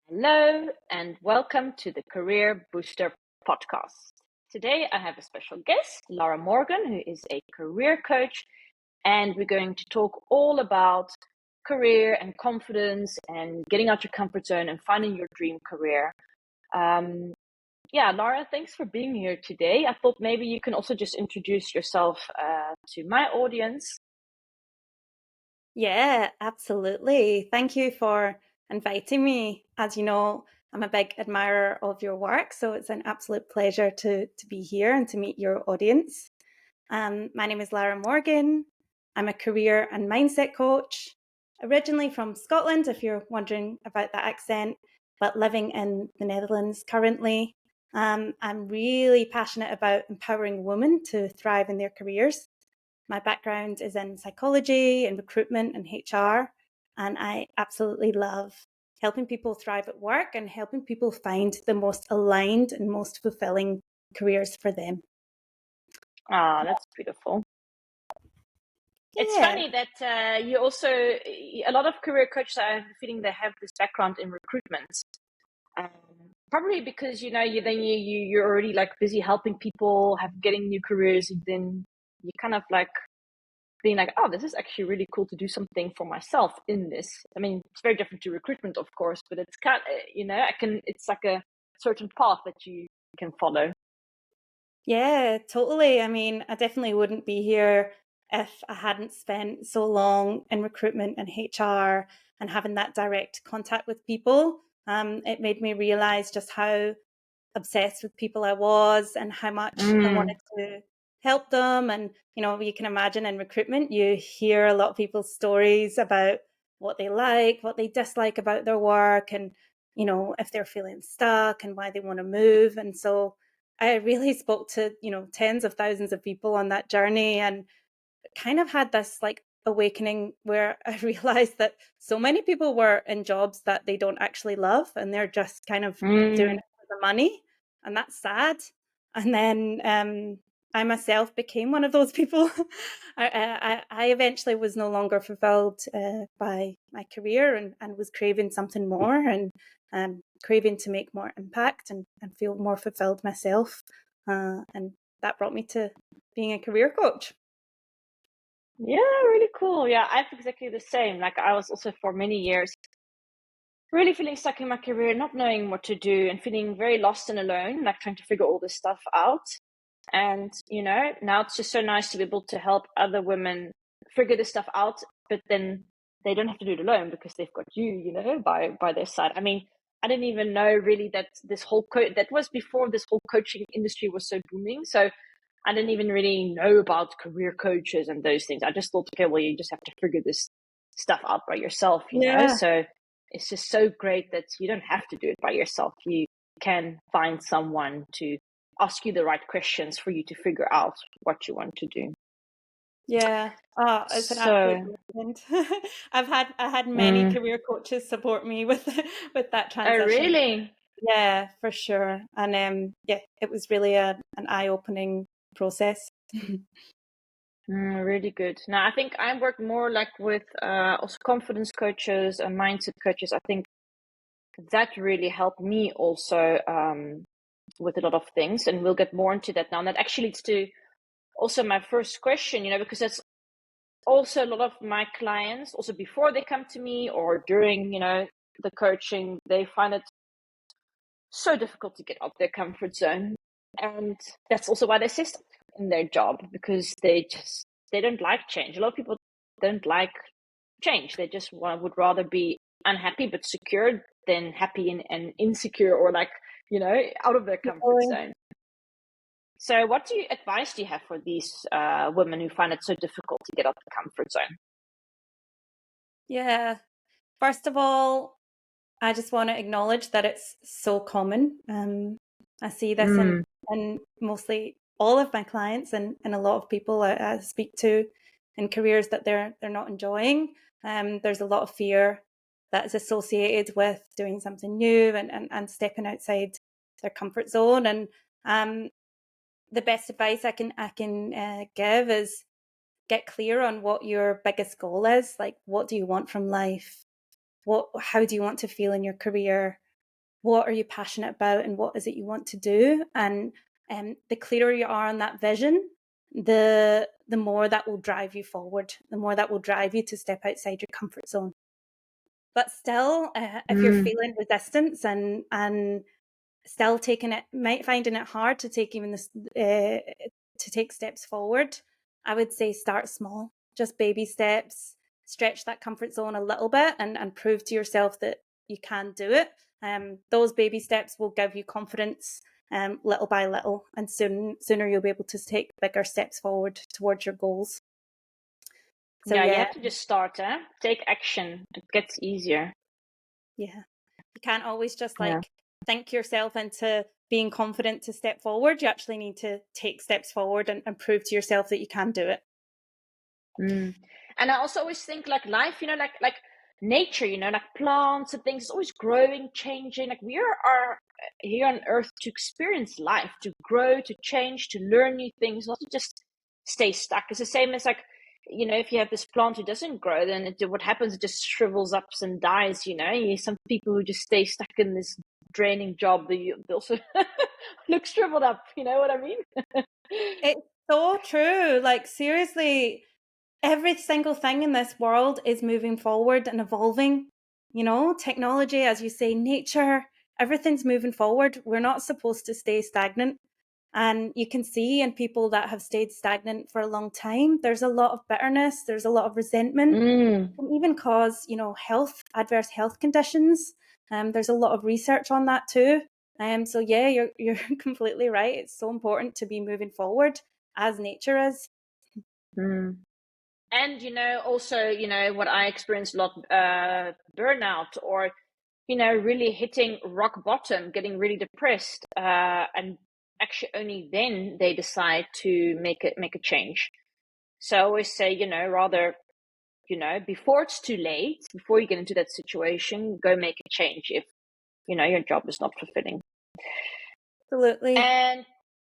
Hello and welcome to the Career Booster podcast. Today I have a special guest, Lara Morgan, who is a career coach, and we're going to talk all about career and confidence and getting out your comfort zone and finding your dream career. Lara, thanks for being here today. I thought maybe you can also just introduce yourself to my audience. Yeah, absolutely. Thank you for inviting me. As you know, I'm a big admirer of your work, so it's an absolute pleasure to be here and to meet your audience. My name is Lara Morgan. I'm a career and mindset coach, originally from Scotland, if you're wondering about that accent, but living in the Netherlands currently. I'm really passionate about empowering women to thrive in their careers. My background is in psychology and recruitment and HR, and I absolutely love helping people thrive at work and helping people find the most aligned and most fulfilling careers for them. Ah, that's beautiful. It's Yeah. funny that you also, a lot of career coaches, I have a feeling they have this background in recruitment. Probably because, you're already like busy helping people, getting new careers, and then you kind of like being like, oh, this is actually really cool to do something for myself in this. I mean, it's very different to recruitment, of course, but it's kind of, it's like a certain path that you can follow. Yeah, totally. I mean, I definitely wouldn't be here if I hadn't spent so long in recruitment and HR and having that direct contact with people. It made me realize just how obsessed with people I was and how much I Mm. wanted to help them. And, you can imagine in recruitment, you hear a lot of people's stories about what they like, what they dislike about their work, and, if they're feeling stuck and why they want to move. And so I really spoke to, tens of thousands of people on that journey and kind of had this like awakening where I realized that so many people were in jobs that they don't actually love and they're just kind of doing Mm. it for the money. And that's sad. And then I myself became one of those people. I eventually was no longer fulfilled by my career and was craving something more and craving to make more impact and feel more fulfilled myself. And that brought me to being a career coach. Yeah, really cool. Yeah, I have exactly the same. Like I was also for many years really feeling stuck in my career, not knowing what to do and feeling very lost and alone, like trying to figure all this stuff out. And, now it's just so nice to be able to help other women figure this stuff out, but then they don't have to do it alone because they've got you, by their side. I mean, I didn't even know really that this whole that was before this whole coaching industry was so booming. So I didn't even really know about career coaches and those things. I just thought, okay, well, you just have to figure this stuff out by yourself. Yeah. So it's just so great that you don't have to do it by yourself. You can find someone to ask you the right questions for you to figure out what you want to do. Yeah. Oh, it's an absolute So, blessing. I had many mm, career coaches support me with with that oh, transition. really? Yeah, for sure. And yeah, it was really an eye-opening process. Really good. Now, I think I work more like with also confidence coaches and mindset coaches. I think that really helped me also with a lot of things, and we'll get more into that now. And that actually leads to also my first question, because that's also a lot of my clients, also before they come to me or during, the coaching, they find it so difficult to get out their comfort zone. And that's also why they stay stuck in their job, because they don't like change. A lot of people don't like change. They just would rather be unhappy but secure than happy and insecure, or like, out of their comfort zone. So what advice do you have for these women who find it so difficult to get out the comfort zone? Yeah. First of all, I just want to acknowledge that it's so common. I see this in mostly all of my clients and a lot of people I speak to in careers that they're not enjoying. There's a lot of fear that is associated with doing something new and stepping outside their comfort zone. And the best advice I can give is get clear on what your biggest goal is. Like, what do you want from life? How do you want to feel in your career? what are you passionate about and what is it you want to do. And the clearer you are on that vision, the more that will drive you forward, the more that will drive you to step outside your comfort zone. But still, if you're feeling resistance and still finding it hard to take even this to take steps forward, I would say start small, just baby steps, stretch that comfort zone a little bit, and prove to yourself that you can do it. Those baby steps will give you confidence, little by little, and sooner you'll be able to take bigger steps forward towards your goals. So Yeah, you have to just start, take action. It gets easier. Yeah, you can't always just think yourself into being confident to step forward. You actually need to take steps forward and prove to yourself that you can do it. And I also always think like life, like nature, like plants and things, it's always growing, changing. Like we are here on earth to experience life, to grow, to change, to learn new things, not to just stay stuck. It's the same as like, if you have this plant who doesn't grow, then what happens, it just shrivels up and dies. Some people who just stay stuck in this draining job, they also look shriveled up. You know what I mean? It's so true. Like seriously, every single thing in this world is moving forward and evolving. Technology, as you say, nature, everything's moving forward. We're not supposed to stay stagnant. And you can see in people that have stayed stagnant for a long time, there's a lot of bitterness, there's a lot of resentment. It can even cause, adverse health conditions. There's a lot of research on that too. So yeah, you're completely right. It's so important to be moving forward as nature is. And also what I experienced a lot, burnout, or really hitting rock bottom, getting really depressed, and actually only then they decide to make a change. So I always say, rather, before it's too late, before you get into that situation, go make a change if your job is not fulfilling. Absolutely. And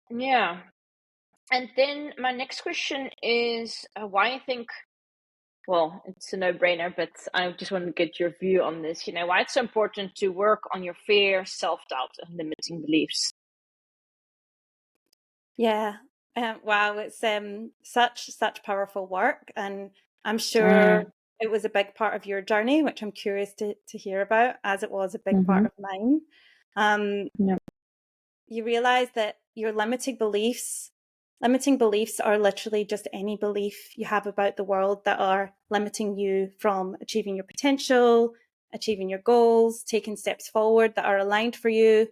yeah, and then my next question is, why I think, well, it's a no-brainer, but I just want to get your view on this. Why it's so important to work on your fear, self-doubt, and limiting beliefs. Yeah. Wow, it's such powerful work, and I'm sure it was a big part of your journey, which I'm curious to hear about, as it was a big part of mine. Yeah. You realize that your limiting beliefs are literally just any belief you have about the world that are limiting you from achieving your potential, achieving your goals, taking steps forward that are aligned for you.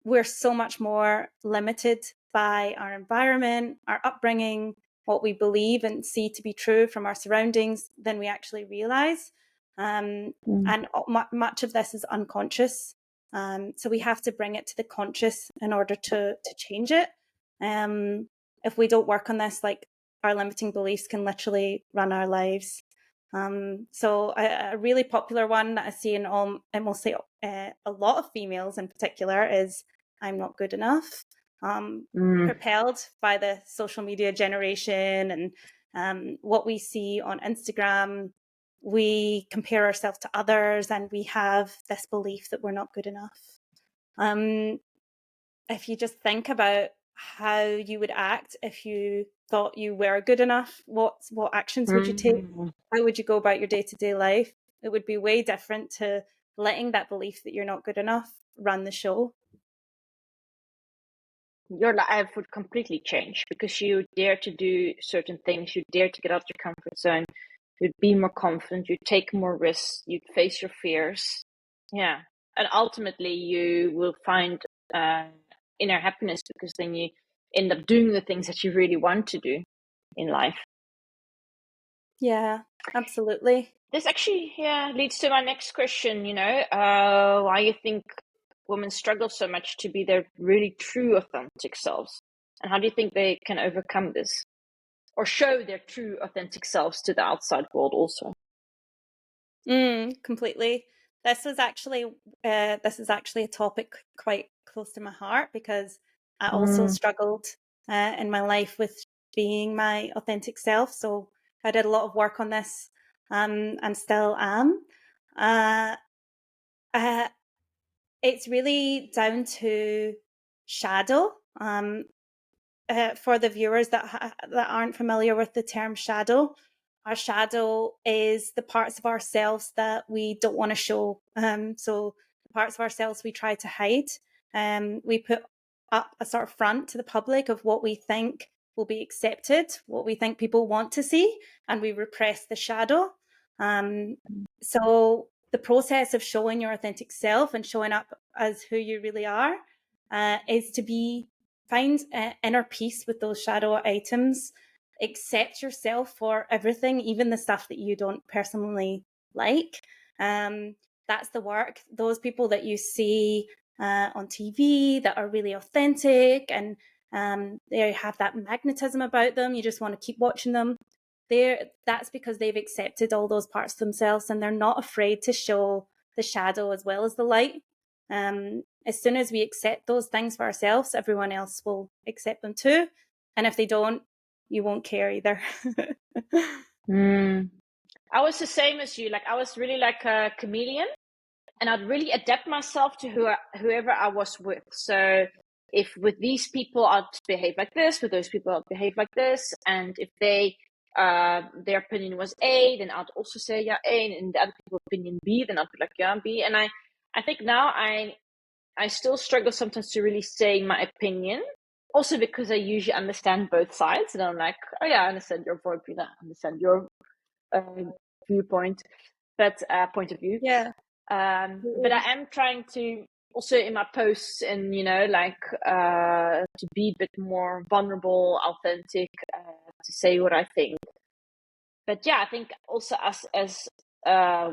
We're so much more limited by our environment, our upbringing, what we believe and see to be true from our surroundings than we actually realize. And much of this is unconscious. So we have to bring it to the conscious in order to change it. If we don't work on this, like our limiting beliefs can literally run our lives. So a really popular one that I see in mostly a lot of females in particular is I'm not good enough. Propelled by the social media generation and what we see on Instagram, we compare ourselves to others and we have this belief that we're not good enough. If you just think about how you would act if you thought you were good enough, what actions would you take? How would you go about your day-to-day life? It would be way different to letting that belief that you're not good enough run the show. Your life would completely change because you dare to do certain things, you dare to get out of your comfort zone, you'd be more confident, you'd take more risks, you'd face your fears. Yeah. And ultimately you will find inner happiness because then you end up doing the things that you really want to do in life. Yeah, absolutely. This actually leads to my next question, why you think women struggle so much to be their really true authentic selves, and how do you think they can overcome this or show their true authentic selves to the outside world also? Completely. This is actually a topic quite close to my heart because I also struggled in my life with being my authentic self. So I did a lot of work on this and still am. it's really down to shadow. For the viewers that aren't familiar with the term shadow, our shadow is the parts of ourselves that we don't want to show. So the parts of ourselves we try to hide. We put up a sort of front to the public of what we think will be accepted, what we think people want to see, and we repress the shadow. So the process of showing your authentic self and showing up as who you really are is to find inner peace with those shadow items, accept yourself for everything, even the stuff that you don't personally like. That's the work. Those people that you see on TV that are really authentic and they have that magnetism about them, you just want to keep watching them. That's because they've accepted all those parts of themselves and they're not afraid to show the shadow as well as the light. As soon as we accept those things for ourselves, everyone else will accept them too. And if they don't, you won't care either. I was the same as you. Like, I was really like a chameleon, and I'd really adapt myself to whoever I was with. So if with these people I'd behave like this, with those people I'd behave like this, and if their opinion was A, then I'd also say yeah A, and the other people's opinion B, then I'd be like yeah B. And I think now I still struggle sometimes to really say my opinion, also because I usually understand both sides, and I'm like, oh yeah, I understand your point of view, I understand your viewpoint, but point of view. Yeah. But I am trying to also in my posts and to be a bit more vulnerable, authentic, to say what I think. But yeah, I think also us as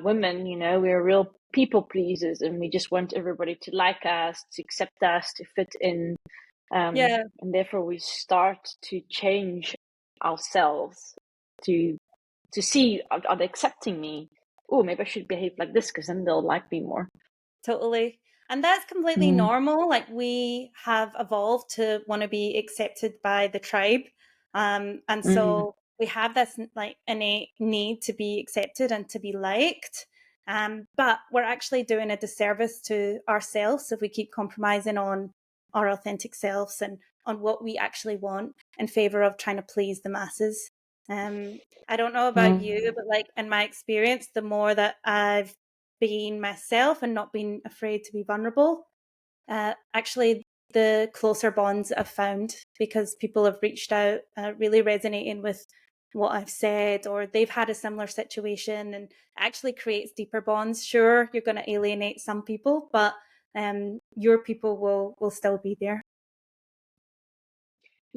women, we're real people pleasers, and we just want everybody to like us, to accept us, to fit in. And therefore we start to change ourselves to see, are they accepting me? Oh, maybe I should behave like this because then they'll like me more. Totally. And that's completely normal. Like, we have evolved to want to be accepted by the tribe. And so we have this like innate need to be accepted and to be liked. But we're actually doing a disservice to ourselves if we keep compromising on our authentic selves and on what we actually want in favor of trying to please the masses. I don't know about you, but like in my experience, the more that I've been myself and not being afraid to be vulnerable, actually the closer bonds I've found, because people have reached out really resonating with what I've said, or they've had a similar situation, and actually creates deeper bonds. Sure, you're going to alienate some people, but your people will still be there.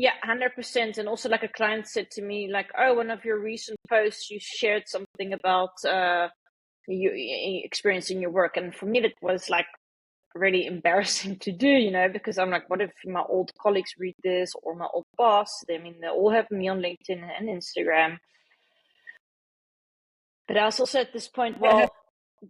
Yeah, 100%. And also, like, a client said to me, like, oh, one of your recent posts, you shared something about you experiencing your work. And for me, that was like really embarrassing to do, because I'm like, what if my old colleagues read this, or my old boss? I mean, they all have me on LinkedIn and Instagram. But I was also at this point, well,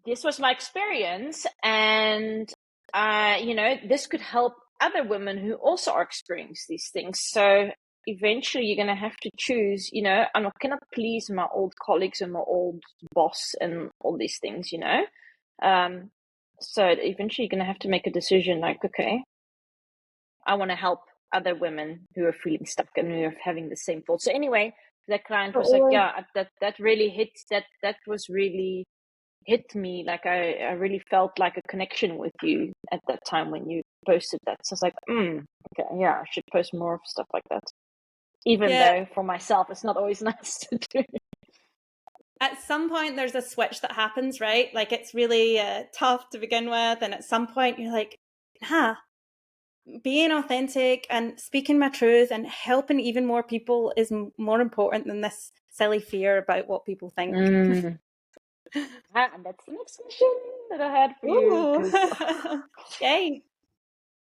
this was my experience, and this could help other women who also are experiencing these things. So eventually you're going to have to choose, I cannot please my old colleagues and my old boss and all these things, so eventually you're going to have to make a decision, like, okay, I want to help other women who are feeling stuck and who are having the same thoughts. So anyway, that client was like, yeah, that really hits, that was really hit me. Like, I really felt like a connection with you at that time when you posted that. So I was like, okay, yeah, I should post more of stuff like that. Even though for myself, it's not always nice to do. At some point, there's a switch that happens, right? Like, it's really tough to begin with. And at some point, you're like, being authentic and speaking my truth and helping even more people is more important than this silly fear about what people think. And that's the next question that I had for you. Yay.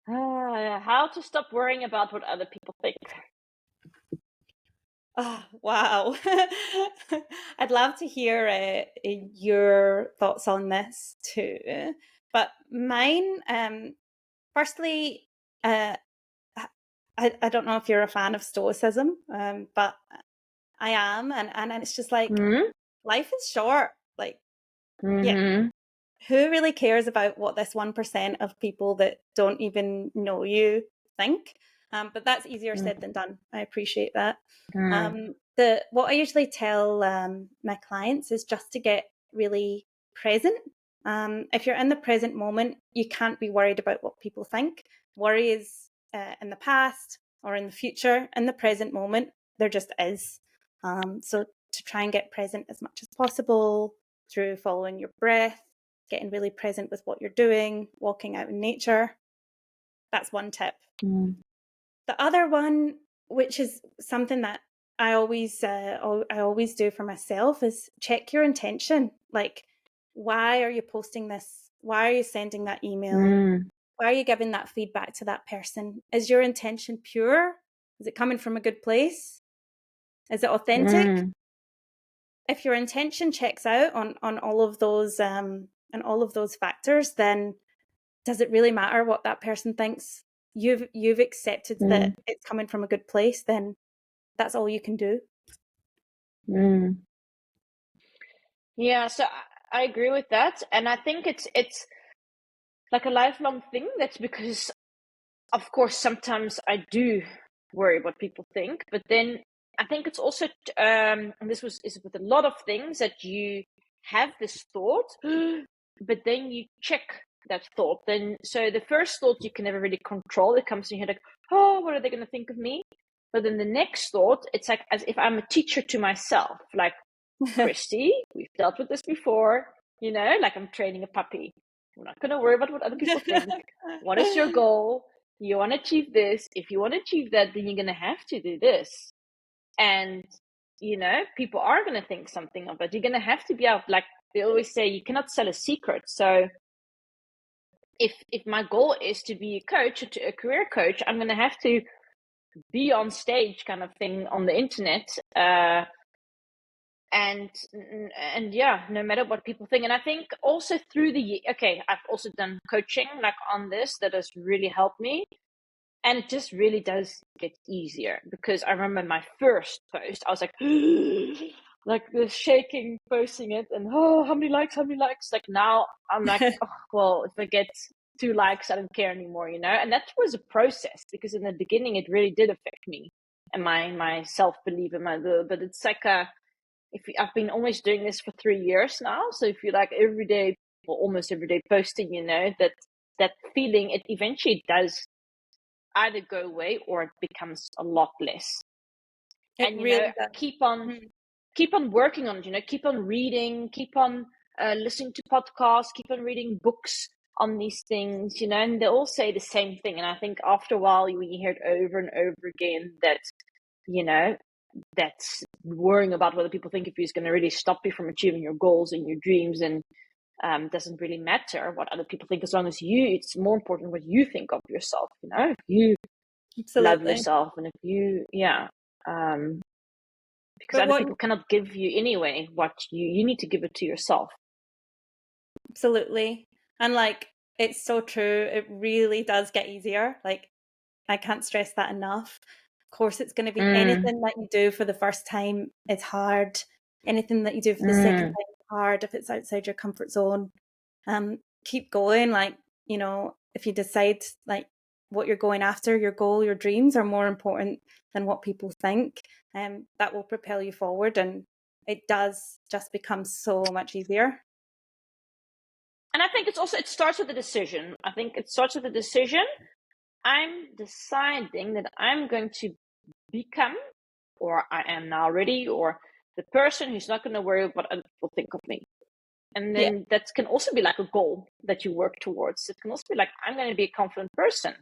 How to stop worrying about what other people think. Oh, wow. I'd love to hear your thoughts on this too. But mine, firstly, I don't know if you're a fan of Stoicism, but I am. And it's just like, life is short. Like, yeah, who really cares about what this 1% of people that don't even know you think? But that's easier said than done. I appreciate that. What I usually tell my clients is just to get really present. If you're in the present moment, you can't be worried about what people think. Worry is in the past or in the future. In the present moment, there just is. So to try and get present as much as possible through following your breath, getting really present with what you're doing, walking out in nature. That's one tip. The other one, which is something that I always do for myself, is check your intention. Like, why are you posting this? Why are you sending that email? Why are you giving that feedback to that person? Is your intention pure? Is it coming from a good place? Is it authentic? If your intention checks out on all of those factors, then does it really matter what that person thinks? You've accepted that it's coming from a good place, then that's all you can do. Yeah, so I agree with that, and I think it's like a lifelong thing. That's because, of course, sometimes I do worry what people think, but then I think it's also, and this is with a lot of things, that you have this thought, but then you check that thought. Then, so the first thought you can never really control. It comes in your head like, oh, what are they going to think of me? But then the next thought, it's like as if I'm a teacher to myself, like, Christy, we've dealt with this before, like I'm training a puppy. We're not going to worry about what other people think. What is your goal? You want to achieve this. If you want to achieve that, then you're going to have to do this. And, people are going to think something of it. You're going to have to be out. Like they always say, you cannot sell a secret. So if my goal is to be a coach, a career coach, I'm going to have to be on stage kind of thing on the internet. And yeah, no matter what people think. And I think also through I've also done coaching like on this that has really helped me. And it just really does get easier, because I remember my first post, I was like, like the shaking posting it, and how many likes? Like now I'm like, oh, well, if I get 2 likes, I don't care anymore, And that was a process, because in the beginning it really did affect me and my self-belief and but it's like I've been almost doing this for 3 years now. So if you like every day or almost every day posting, that feeling, it eventually does either go away or it becomes a lot less. It really does. keep on working on it, keep on reading, keep on listening to podcasts, keep on reading books on these things, and they all say the same thing. And I think after a while, when you hear it over and over again, that, that's worrying about whether people think of you is going to really stop you from achieving your goals and your dreams, and doesn't really matter what other people think, as long as it's more important what you think of yourself, if you love yourself, and if you because other people cannot give you anyway what you need to give it to yourself. Absolutely. And like, it's so true, it really does get easier. Like, I can't stress that enough. Of course, it's going to be anything that you do for the first time is hard. Anything that you do for the second time is hard if it's outside your comfort zone. Keep going. Like, if you decide like what you're going after, your goal, your dreams are more important than what people think, that will propel you forward, and it does just become so much easier. And I think it starts with a decision. I'm deciding that I'm going to become, or I am now ready, or the person who's not going to worry what other people think of me. And then that can also be like a goal that you work towards. It can also be like, I'm going to be a confident person.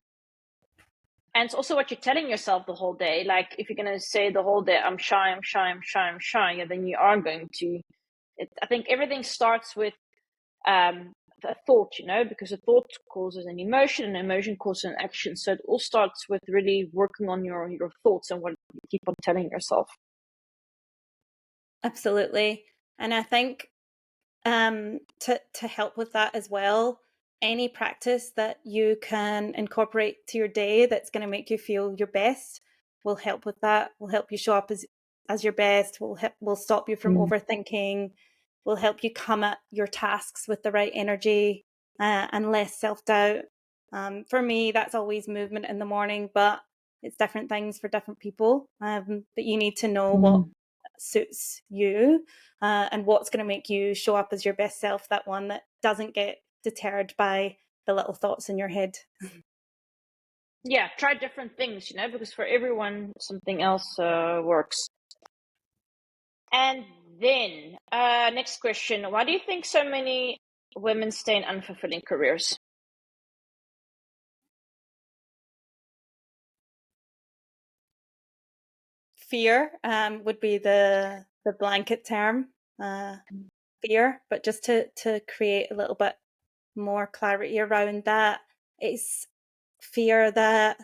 And it's also what you're telling yourself the whole day. Like if you're going to say the whole day, I'm shy, yeah, then you are going to. I think everything starts with a thought, because a thought causes an emotion, and emotion causes an action. So it all starts with really working on your thoughts and what you keep on telling yourself. Absolutely. And I think to help with that as well, any practice that you can incorporate to your day that's going to make you feel your best will help with that, will help you show up as your best, will stop you from overthinking. will help you come at your tasks with the right energy and less self-doubt. For me, that's always movement in the morning, but it's different things for different people. But you need to know what suits you and what's going to make you show up as your best self, that one that doesn't get deterred by the little thoughts in your head. Yeah, try different things, because for everyone something else works. And then next question, why do you think so many women stay in unfulfilling careers? Fear would be the blanket term, fear, but just to create a little bit more clarity around that, it's fear that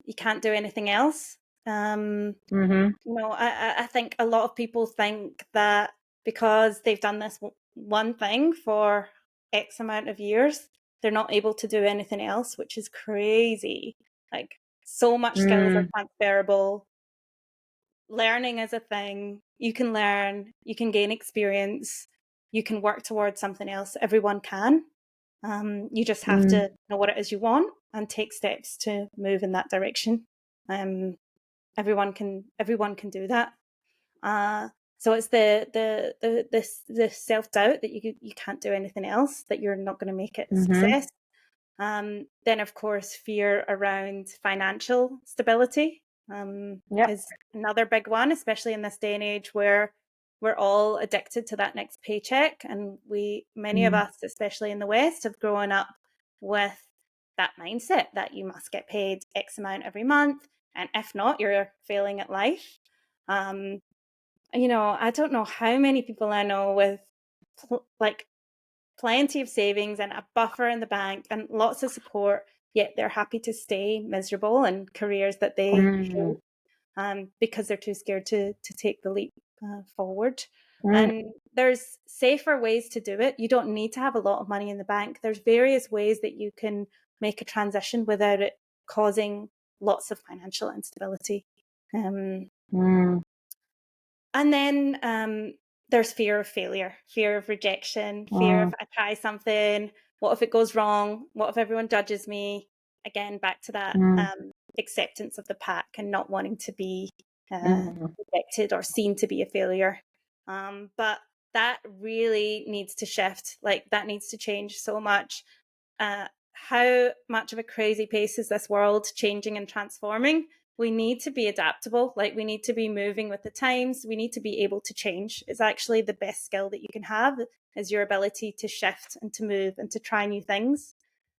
you can't do anything else. I think a lot of people think that because they've done this one thing for X amount of years, they're not able to do anything else, which is crazy. Like, so much skills are transferable. Learning is a thing. You can learn, you can gain experience, you can work towards something else. Everyone can. You just have to know what it is you want and take steps to move in that direction. Everyone can do that. So it's the self-doubt that you can't do anything else, that you're not going to make it a success. Then of course fear around financial stability is another big one, especially in this day and age where we're all addicted to that next paycheck, and many of us, especially in the West, have grown up with that mindset that you must get paid X amount every month, and if not, you're failing at life. I don't know how many people I know with plenty of savings and a buffer in the bank and lots of support, yet they're happy to stay miserable in careers that they hate because they're too scared to take the leap forward. And there's safer ways to do it. You don't need to have a lot of money in the bank. There's various ways that you can make a transition without it causing lots of financial instability. And then there's fear of failure, fear of rejection, fear if I try something, what if it goes wrong? What if everyone judges me? Again, back to that acceptance of the pack and not wanting to be rejected or seen to be a failure. But that really needs to shift. Like, that needs to change so much. How much of a crazy pace is this world changing and transforming? We need to be adaptable. Like, we need to be moving with the times. We need to be able to change. It's actually the best skill that you can have, is your ability to shift and to move and to try new things.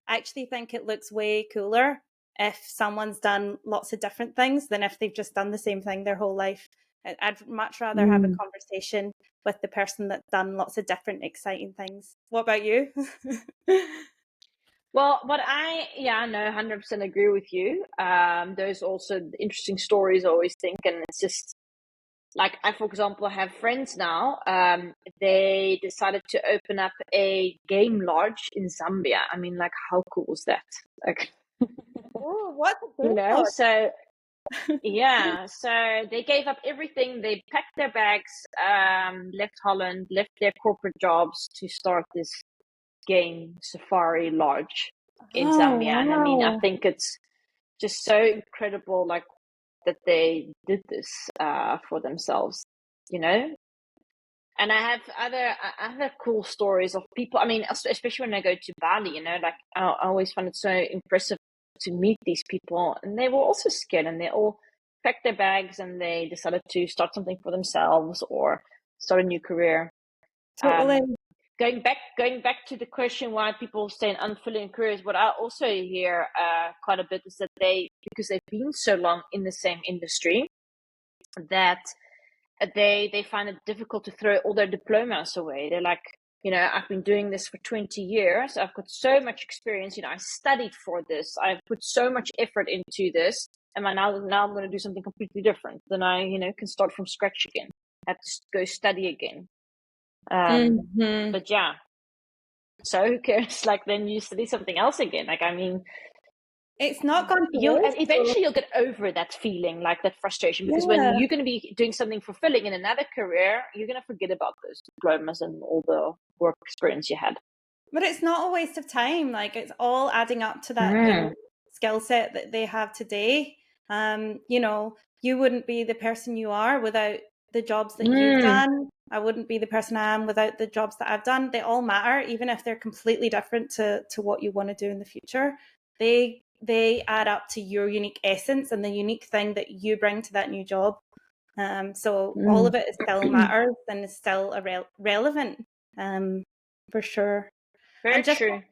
I actually think it looks way cooler if someone's done lots of different things than if they've just done the same thing their whole life. I'd much rather have a conversation with the person that's done lots of different exciting things. What about you? Well, but I 100% agree with you. There's also interesting stories I always think, and it's just like, for example, have friends now. They decided to open up a game lodge in Zambia. I mean, like, how cool is that? Like, Oh, what a game lodge. so yeah, so they gave up everything. They packed their bags, left Holland, left their corporate jobs to start this game safari lodge in Zambia. And I mean, I think it's just so incredible, like, that they did this for themselves, And I have other cool stories of people. I mean, especially when I go to Bali, like, I always find it so impressive to meet these people, and they were also scared, and they all packed their bags and they decided to start something for themselves or start a new career. Totally. Going back to the question why people stay in unfulfilling careers, what I also hear quite a bit is that because they've been so long in the same industry, that they find it difficult to throw all their diplomas away. They're like, I've been doing this for 20 years. I've got so much experience. I studied for this. I've put so much effort into this. And now I'm going to do something completely different. Then I, can start from scratch again. I have to go study again. But yeah. So who cares? Like, then you study something else again. Like, I mean, It's not gone to You and waste. eventually you'll get over that feeling, like that frustration, because when Yeah. you're going to be doing something fulfilling in another career, you're going to forget about those diplomas and all the work experience you had. But it's not a waste of time. Like it's all adding up to that skill set that they have today. You know, you wouldn't be the person you are without the jobs that you've done. I wouldn't be the person I am without the jobs that I've done. They all matter, even if they're completely different to what you want to do in the future. They add up to your unique essence and the unique thing that you bring to that new job. So all of it is still matters and is still relevant, for sure. Very And true.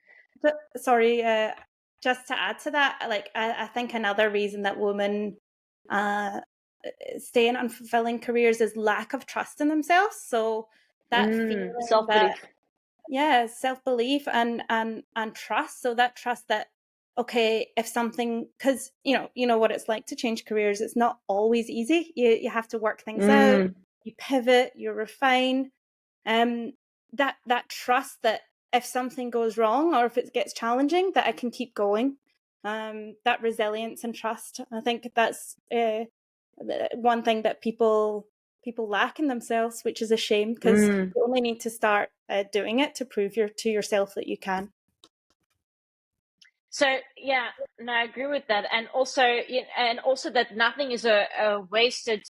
sorry, just to add to that, like I think another reason that women stay in unfulfilling careers is lack of trust in themselves. So that feeling that, Self-belief. yeah, self-belief and trust. So that trust that, okay, if something, because you know what it's like to change careers. It's not always easy. You have to work things out. You pivot. You refine. That trust that if something goes wrong or if it gets challenging, that I can keep going. That resilience and trust. I think that's one thing that people lack in themselves, which is a shame, because you only need to start doing it to prove to yourself that you can. So yeah, no, I agree with that, and also that nothing is a wasted.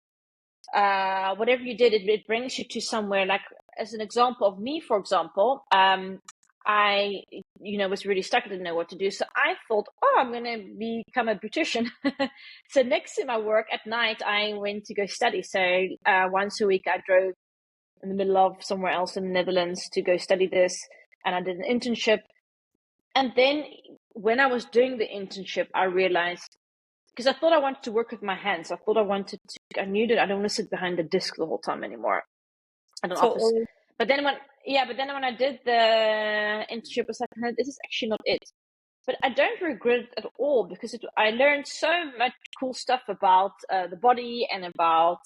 Whatever you did, it brings you to somewhere. Like as an example of me, for example, I was really stuck. I didn't know what to do, so I thought, oh, I'm gonna become a beautician. So next to my work at night, I went to go study. So once a week, I drove in the middle of somewhere else in the Netherlands to go study this, and I did an internship. And then when I was doing the internship, I realized, because I thought I wanted to work with my hands. I knew that I don't want to sit behind the desk the whole time anymore at an office. Totally. But then when I did the internship, I was like, no, this is actually not it. But I don't regret it at all, because I learned so much cool stuff about the body and about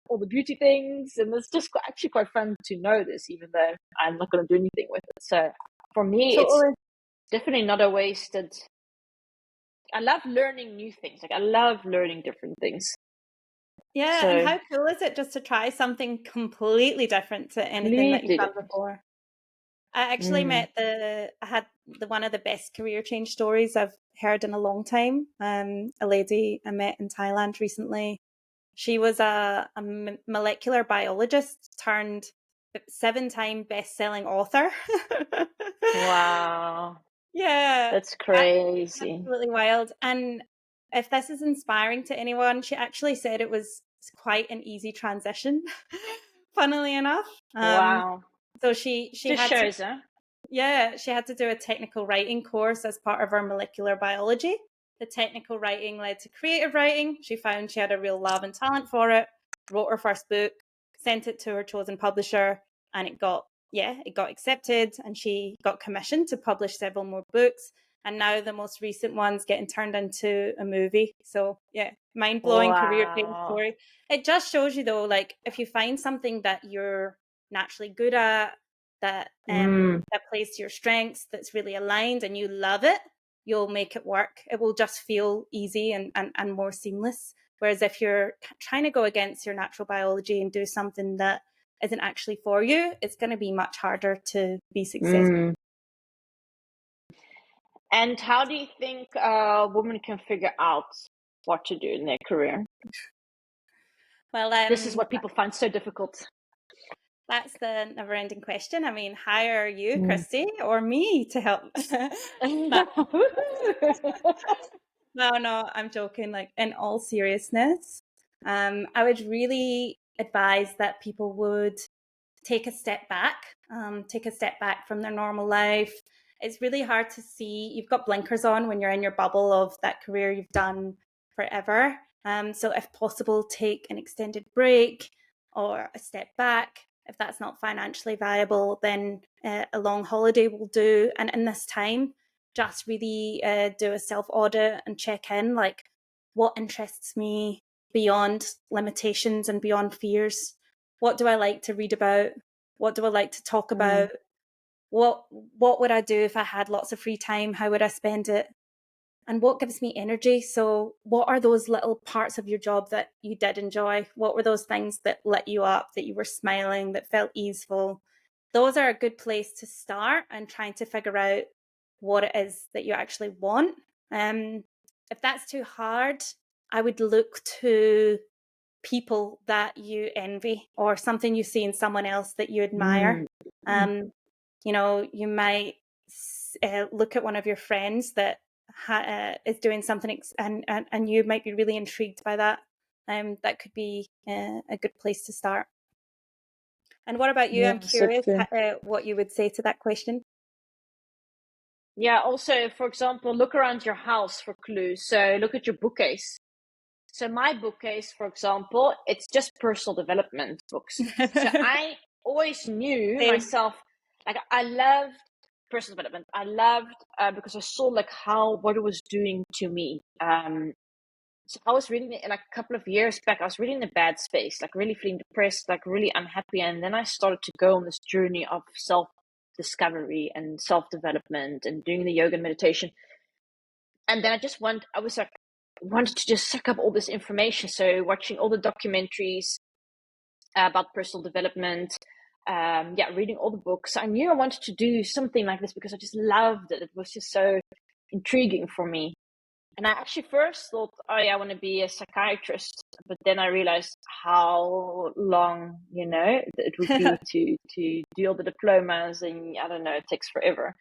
all the beauty things. And it's just actually quite fun to know this, even though I'm not going to do anything with it. So for me, it's definitely not a wasted. I love learning new things. Like I love learning different things. Yeah, and how cool is it just to try something completely different to anything that you've done before? I actually I had one of the best career change stories I've heard in a long time. A lady I met in Thailand recently. She was a molecular biologist turned 7-time best-selling author. Wow. Yeah. That's crazy. Absolutely wild. And if this is inspiring to anyone, she actually said it was quite an easy transition, funnily enough. Wow. So she Just had shows, huh? yeah, she had to do a technical writing course as part of her molecular biology. The technical writing led to creative writing. She found she had a real love and talent for it, wrote her first book, sent it to her chosen publisher, and it got accepted, and she got commissioned to publish several more books. And now the most recent one's getting turned into a movie. So yeah, mind-blowing career change Wow. story. It just shows you though, like if you find something that you're naturally good at, that that plays to your strengths, that's really aligned and you love it, you'll make it work. It will just feel easy and more seamless. Whereas if you're trying to go against your natural biology and do something that isn't actually for you, it's going to be much harder to be successful. And how do you think women can figure out what to do in their career? Well, this is what people find so difficult. That's the never-ending question. I mean, hire you, Christy, or me to help. No, I'm joking. Like, in all seriousness, I would really advise that people would take a step back, from their normal life. It's really hard to see. You've got blinkers on when you're in your bubble of that career you've done forever. So if possible, take an extended break or a step back. If that's not financially viable, then a long holiday will do. And in this time, just really do a self-audit and check in, like what interests me beyond limitations and beyond fears. What do I like to read about? What do I like to talk about? What would I do if I had lots of free time? How would I spend it? and what gives me energy. So what are those little parts of your job that you did enjoy? What were those things that lit you up, that you were smiling, that felt easeful? Those are a good place to start and trying to figure out what it is that you actually want. If that's too hard, I would look to people that you envy or something you see in someone else that you admire. You might look at one of your friends that is doing something and you might be really intrigued by that. That could be a good place to start. And what about you? I'm curious what you would say to that question. Yeah, also, for example, look around your house for clues. So look at your bookcase. So my bookcase, for example, it's just personal development books. So I always knew myself, like I loved personal development. I loved because I saw like what it was doing to me. So I was reading it like a couple of years back. I was really in a bad space, like really feeling depressed, like really unhappy. And then I started to go on this journey of self-discovery and self-development and doing the yoga and meditation. And then I was like, wanted to just suck up all this information. So watching all the documentaries about personal development, reading all the books. I knew I wanted to do something like this because I just loved it. It was just so intriguing for me. And I actually first thought, oh yeah, I want to be a psychiatrist. But then I realized how long, it would be to do all the diplomas, and I don't know, it takes forever.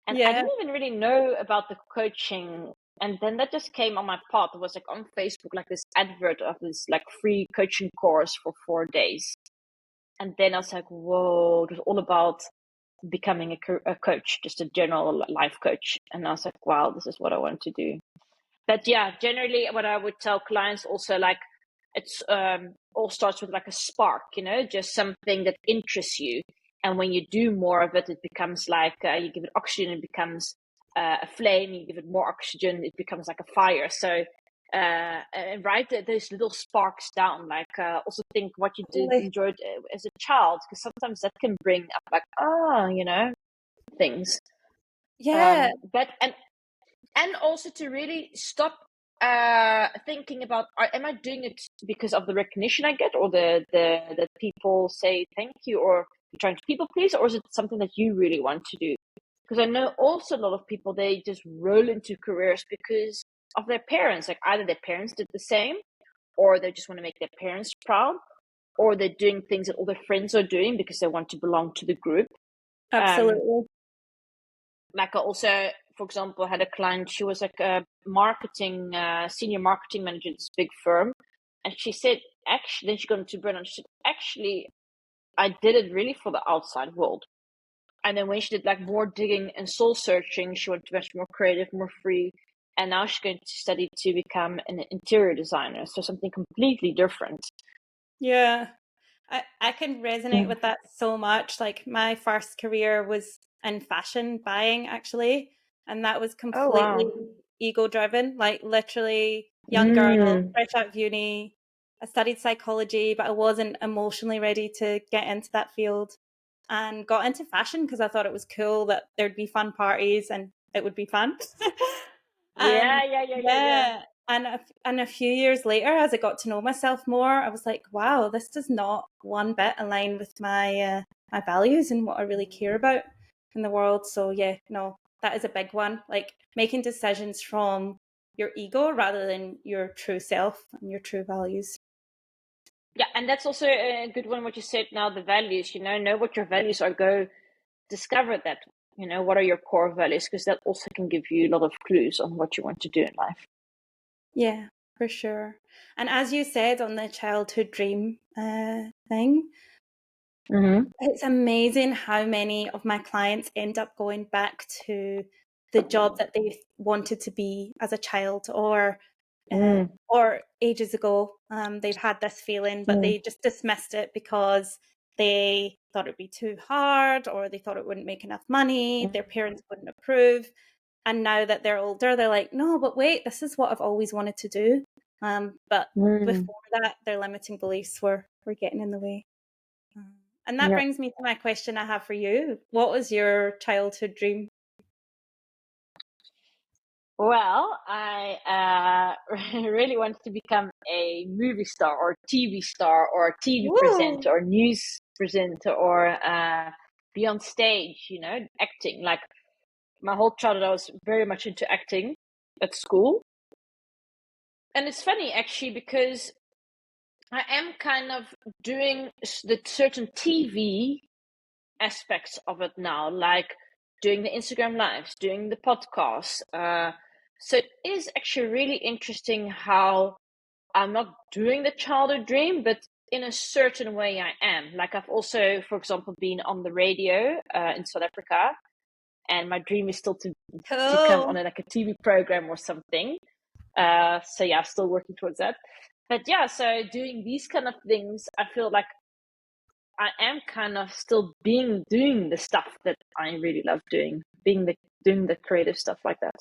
And I didn't even really know about the coaching. And then that just came on my path. It was like on Facebook, like this advert of this like free coaching course for 4 days. And then I was like, whoa, it was all about becoming a coach, just a general life coach. And I was like, wow, this is what I want to do. But yeah, generally what I would tell clients also, like, it's all starts with like a spark, just something that interests you. And when you do more of it, it becomes like you give it oxygen, it becomes a flame. You give it more oxygen, it becomes like a fire. So and write those little sparks down. Like also think what you did enjoyed as a child, because sometimes that can bring up like things. Yeah. But and also to really stop thinking about, am I doing it because of the recognition I get, or the that people say thank you, or you're trying to people please, or is it something that you really want to do? Because I know also a lot of people, they just roll into careers because of their parents. Like either their parents did the same, or they just want to make their parents proud, or they're doing things that all their friends are doing because they want to belong to the group. Absolutely. Like I also, for example, had a client. She was like a marketing senior marketing manager at this big firm, and she said, actually, then she got into burnout. She said, actually, I did it really for the outside world. And then when she did like more digging and soul searching, she wanted to be much more creative, more free. And now she's going to study to become an interior designer. So something completely different. Yeah. I can resonate with that so much. Like my first career was in fashion buying, actually. And that was completely ego driven, like literally young girl, fresh out of uni. I studied psychology, but I wasn't emotionally ready to get into that field, and got into fashion because I thought it was cool that there'd be fun parties and it would be fun. Yeah. And a few years later, as I got to know myself more, I was like, wow, this does not one bit align with my my values and what I really care about in the world. So yeah, no, that is a big one. Like making decisions from your ego rather than your true self and your true values. Yeah, and that's also a good one, what you said now, the values, know what your values are. Go discover that, what are your core values, because that also can give you a lot of clues on what you want to do in life. Yeah, for sure. And as you said on the childhood dream thing, it's amazing how many of my clients end up going back to the job that they wanted to be as a child, or ages ago. They've had this feeling, but they just dismissed it because they thought it'd be too hard, or they thought it wouldn't make enough money, their parents wouldn't approve. And now that they're older, they're like, no, but wait, this is what I've always wanted to do. But before that, their limiting beliefs were getting in the way. And that brings me to my question I have for you. What was your childhood dream? Well, I really wanted to become a movie star or TV star or a TV Woo! presenter or news presenter or be on stage, acting. Like my whole childhood, I was very much into acting at school. And it's funny actually because I am kind of doing the certain TV aspects of it now, like doing the Instagram lives, doing the podcast. So it is actually really interesting how I'm not doing the childhood dream, but in a certain way I am. Like I've also, for example, been on the radio in South Africa, and my dream is still to come on like a TV program or something. So yeah, still working towards that. But yeah, so doing these kind of things, I feel like I am kind of still doing the stuff that I really love doing, doing the creative stuff like that.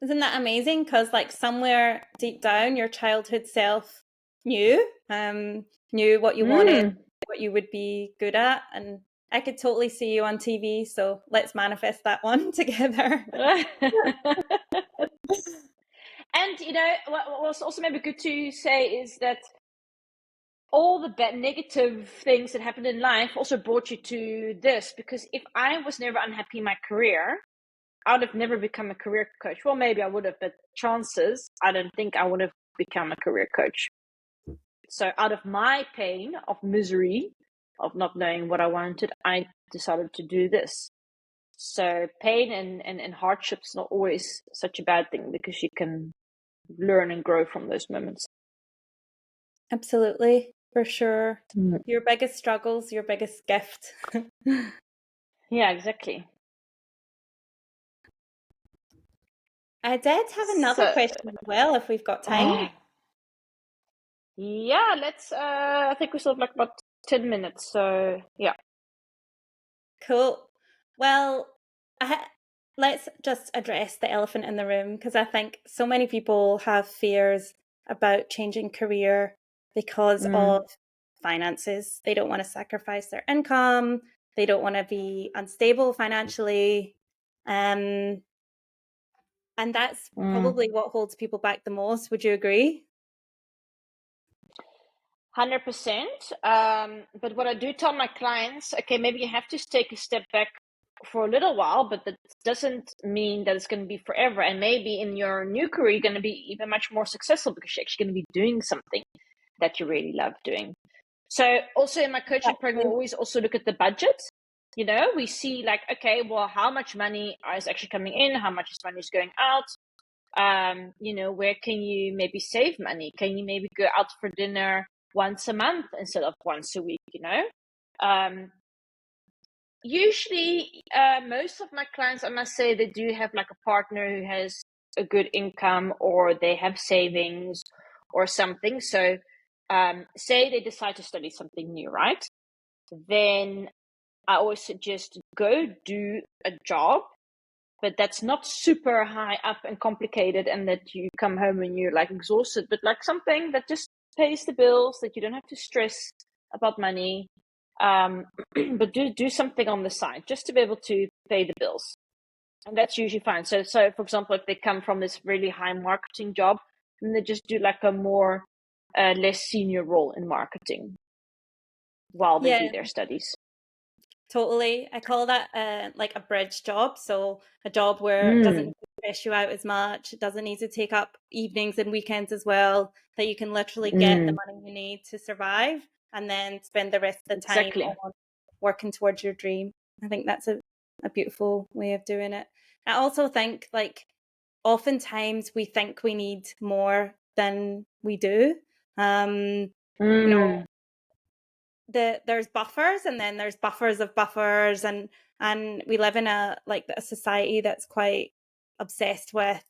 Isn't that amazing? Because like somewhere deep down, your childhood self knew, knew what you wanted, what you would be good at, and I could totally see you on TV. So let's manifest that one together. And what's also maybe good to say is that all the bad negative things that happened in life also brought you to this, because if I was never unhappy in my career, I would have never become a career coach. Well, maybe I would have, but chances, I don't think I would have become a career coach. So out of my pain, of misery, of not knowing what I wanted, I decided to do this. So pain and hardship's not always such a bad thing, because you can learn and grow from those moments. Absolutely, for sure. Your biggest struggles, your biggest gift. Yeah, exactly. I did have another question as well, if we've got time. Yeah, let's. I think we still have like about 10 minutes. So yeah. Cool. Well, let's just address the elephant in the room, because I think so many people have fears about changing career because of finances. They don't want to sacrifice their income. They don't want to be unstable financially. And that's probably what holds people back the most. Would you agree? 100%. But what I do tell my clients, okay, maybe you have to take a step back for a little while, but that doesn't mean that it's going to be forever. And maybe in your new career, you're going to be even much more successful because you're actually going to be doing something that you really love doing. So also in my coaching program, we always also look at the budget. We see like, okay, well, how much money is actually coming in? How much money is going out? Where can you maybe save money? Can you maybe go out for dinner once a month instead of once a week? Usually, most of my clients, I must say, they do have like a partner who has a good income, or they have savings or something. So, say they decide to study something new, right? Then I always suggest go do a job, but that's not super high up and complicated, and that you come home and you're like exhausted, but like something that just pays the bills, that you don't have to stress about money. But do something on the side just to be able to pay the bills, and that's usually fine. So for example, if they come from this really high marketing job, then they just do like a more less senior role in marketing while they do their studies. Totally. I call that like a bridge job. So a job where it doesn't stress you out as much. It doesn't need to take up evenings and weekends as well, that you can literally get the money you need to survive and then spend the rest of the time on working towards your dream. I think that's a beautiful way of doing it. I also think like oftentimes we think we need more than we do. There's buffers, and then there's buffers of buffers, and we live in a society that's quite obsessed with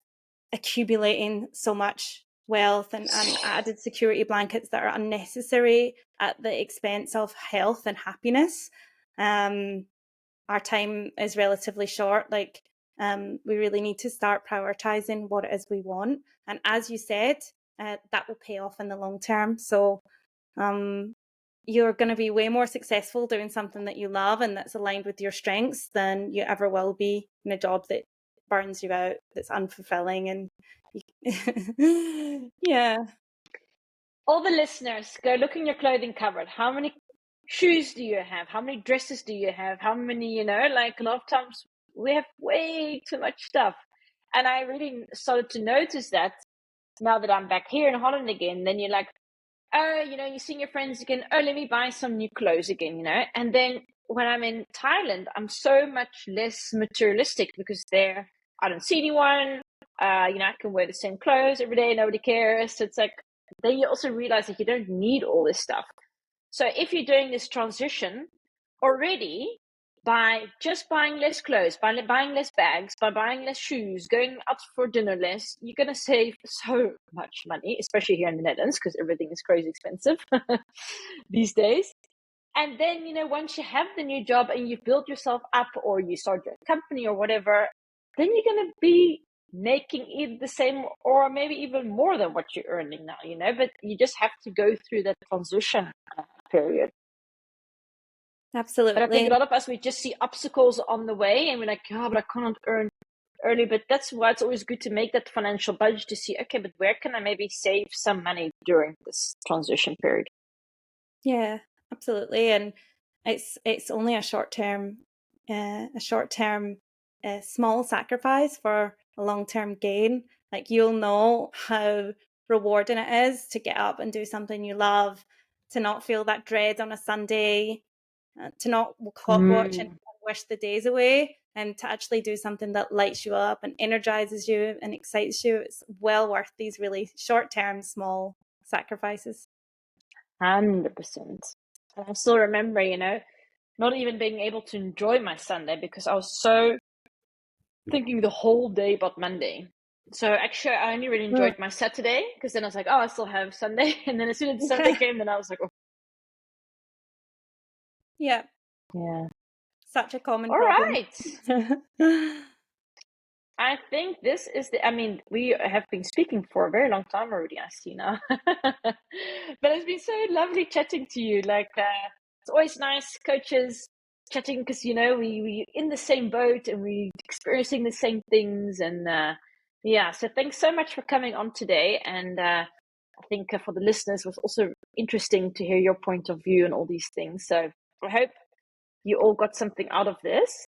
accumulating so much wealth and added security blankets that are unnecessary at the expense of health and happiness. Our time is relatively short. We really need to start prioritizing what it is we want, and as you said, that will pay off in the long term. So you're going to be way more successful doing something that you love and that's aligned with your strengths than you ever will be in a job that burns you out, that's unfulfilling, and yeah. All the listeners, go look in your clothing cupboard. How many shoes do you have? How many dresses do you have? How many, like a lot of times we have way too much stuff. And I really started to notice that now that I'm back here in Holland again. Then you're like, oh, you're seeing your friends again. Oh, let me buy some new clothes again, And then when I'm in Thailand, I'm so much less materialistic because there I don't see anyone. I can wear the same clothes every day. Nobody cares. So it's like, then you also realize that you don't need all this stuff. So if you're doing this transition already by just buying less clothes, by buying less bags, by buying less shoes, going out for dinner less, you're going to save so much money, especially here in the Netherlands, because everything is crazy expensive these days. And then, once you have the new job and you've built yourself up or you start your company or whatever, then you're going to be making either the same or maybe even more than what you're earning now, but you just have to go through that transition period. Absolutely. But I think a lot of us, we just see obstacles on the way and we're like, oh, but I can't earn early. But that's why it's always good to make that financial budget to see, okay, but where can I maybe save some money during this transition period? Yeah, absolutely. And it's only a short-term small sacrifice for a long-term gain. Like, you'll know how rewarding it is to get up and do something you love, to not feel that dread on a Sunday, to not watch and wish the days away, and to actually do something that lights you up and energizes you and excites you. It's well worth these really short-term small sacrifices. 100%. And I still remember, not even being able to enjoy my Sunday because I was so thinking the whole day about Monday. So actually, I only really enjoyed my Saturday because then I was like, oh, I still have Sunday. And then as soon as Sunday came, then I was like, oh. Yeah. Yeah. Such a common All problem. Right. I think this is we have been speaking for a very long time already, I see now. But it's been so lovely chatting to you. It's always nice, coaches, chatting because, we in the same boat and we experiencing the same things. And so thanks so much for coming on today. And I think for the listeners, it was also interesting to hear your point of view and all these things. So I hope you all got something out of this.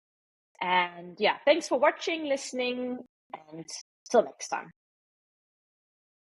And thanks for watching, listening, and till next time.